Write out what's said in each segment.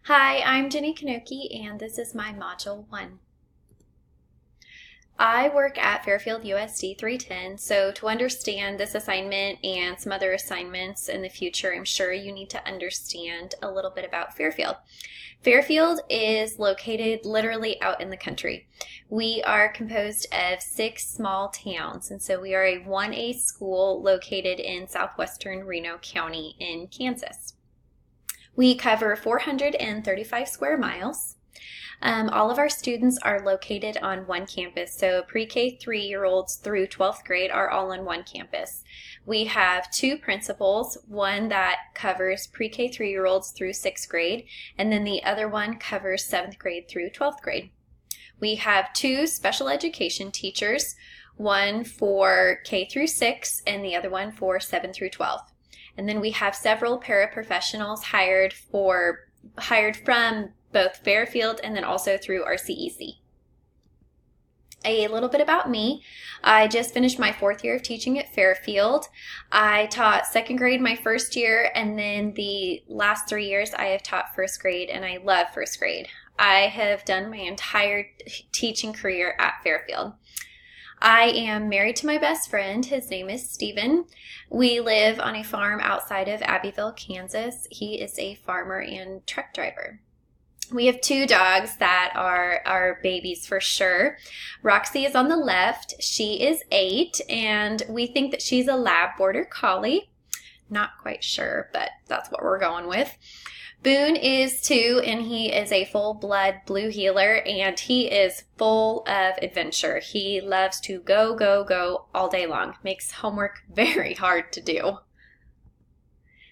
Hi, I'm Jenny Kanoki, and this is my Module 1. I work at Fairfield USD 310, so to understand this assignment and some other assignments in the future, I'm sure you need to understand a little bit about Fairfield. Fairfield is located literally out in the country. We are composed of 6 small towns, and so we are a 1A school located in southwestern Reno County in Kansas. We cover 435 square miles. All of our students are located on one campus, so pre-K 3-year-olds through 12th grade are all on one campus. We have 2 principals, one that covers pre-K 3-year-olds through 6th grade, and then the other one covers 7th grade through 12th grade. We have 2 special education teachers, one for K through 6 and the other one for 7 through 12. And then we have several paraprofessionals hired from both Fairfield and then also through our CEC. A little bit about me. I just finished my 4th year of teaching at Fairfield. I taught 2nd grade my first year, and then the last 3 years I have taught 1st grade, and I love 1st grade. I have done my entire teaching career at Fairfield. I am married to my best friend. His name is Steven. We live on a farm outside of Abbeville, Kansas. He is a farmer and truck driver. We have 2 dogs that are our babies for sure. Roxy is on the left. She is 8, and we think that she's a lab border collie. Not quite sure, but that's what we're going with. Boone is 2, and he is a full-blood blue heeler, and he is full of adventure. He loves to go, go, go all day long. Makes homework very hard to do.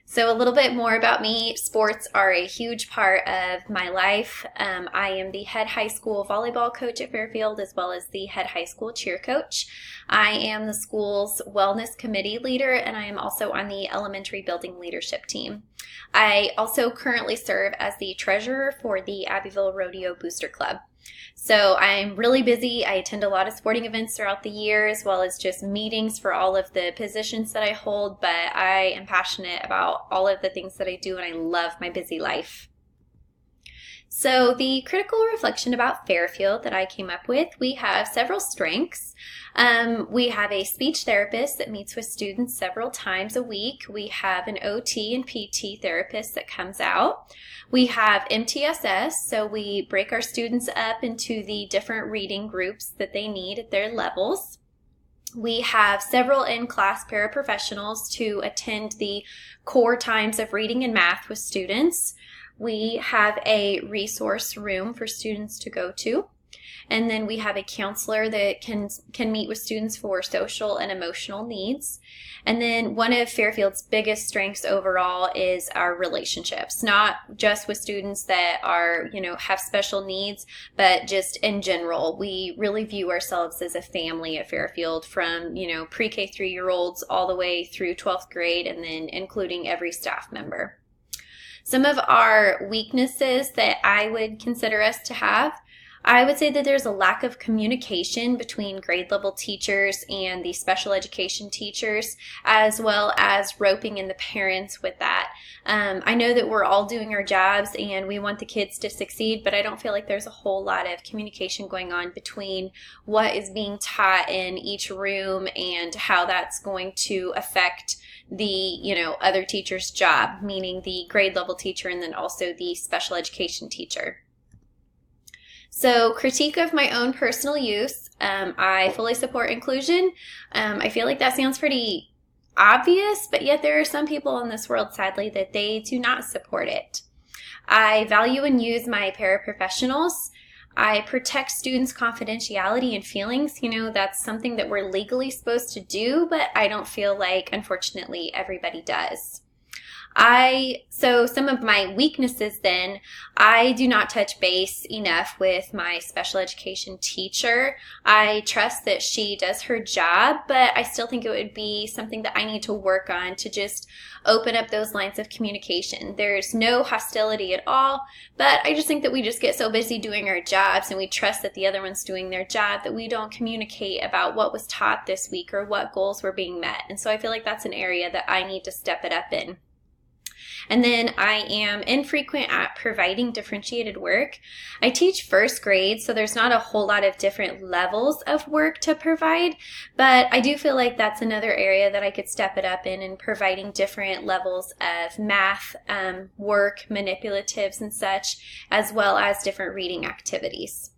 So a little bit more about me. Sports are a huge part of my life. I am the head high school volleyball coach at Fairfield as well as the head high school cheer coach. I am the school's wellness committee leader, and I am also on the elementary building leadership team. I also currently serve as the treasurer for the Abbeville Rodeo Booster Club. So I'm really busy. I attend a lot of sporting events throughout the year as well as just meetings for all of the positions that I hold, but I am passionate about all of the things that I do, and I love my busy life. So the critical reflection about Fairfield that I came up with, we have several strengths. We have a speech therapist that meets with students several times a week. We have an OT and PT therapist that comes out. We have MTSS, so we break our students up into the different reading groups that they need at their levels. We have several in-class paraprofessionals to attend the core times of reading and math with students. We have a resource room for students to go to. And then we have a counselor that can meet with students for social and emotional needs. And then one of Fairfield's biggest strengths overall is our relationships, not just with students that are, have special needs, but just in general. We really view ourselves as a family at Fairfield from, pre-K 3-year-olds all the way through 12th grade and then including every staff member. Some of our weaknesses that I would consider us to have, I would say that there's a lack of communication between grade level teachers and the special education teachers, as well as roping in the parents with that. I know that we're all doing our jobs and we want the kids to succeed, but I don't feel like there's a whole lot of communication going on between what is being taught in each room and how that's going to affect the other teacher's job, meaning the grade level teacher and then also the special education teacher. So critique of my own personal use, I fully support inclusion. I feel like that sounds pretty obvious, but yet there are some people in this world, sadly, that they do not support it. I value and use my paraprofessionals. I protect students' confidentiality and feelings. That's something that we're legally supposed to do, but I don't feel like, unfortunately, everybody does. So some of my weaknesses then, I do not touch base enough with my special education teacher. I trust that she does her job, but I still think it would be something that I need to work on to just open up those lines of communication. There's no hostility at all, but I just think that we just get so busy doing our jobs and we trust that the other one's doing their job that we don't communicate about what was taught this week or what goals were being met. And so I feel like that's an area that I need to step it up in. And then I am infrequent at providing differentiated work. I teach first grade, so there's not a whole lot of different levels of work to provide, but I do feel like that's another area that I could step it up in providing different levels of math, work, manipulatives and such, as well as different reading activities.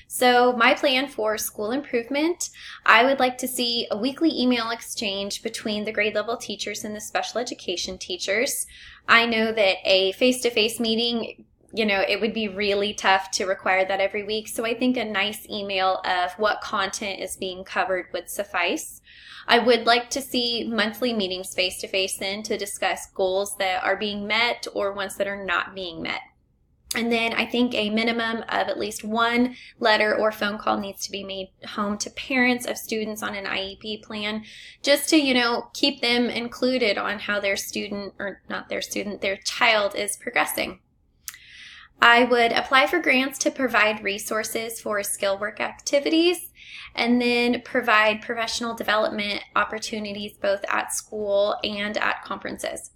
So my plan for school improvement, I would like to see a weekly email exchange between the grade level teachers and the special education teachers. I know that a face-to-face meeting, it would be really tough to require that every week. So I think a nice email of what content is being covered would suffice. I would like to see monthly meetings face-to-face then to discuss goals that are being met or ones that are not being met. And then I think a minimum of at least one letter or phone call needs to be made home to parents of students on an IEP plan, just to, keep them included on how their child is progressing. I would apply for grants to provide resources for skill work activities, and then provide professional development opportunities both at school and at conferences.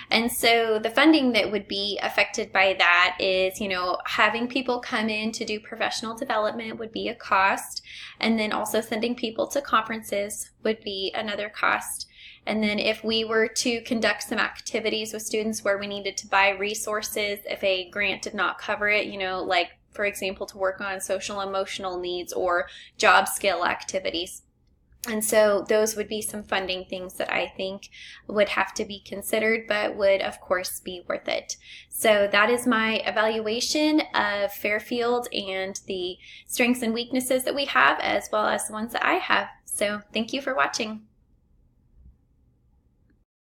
And so the funding that would be affected by that is, having people come in to do professional development would be a cost. And then also sending people to conferences would be another cost. And then if we were to conduct some activities with students where we needed to buy resources, if a grant did not cover it, like, for example, to work on social emotional needs or job skill activities. And so those would be some funding things that I think would have to be considered, but would of course be worth it. So that is my evaluation of Fairfield and the strengths and weaknesses that we have, as well as the ones that I have. So thank you for watching.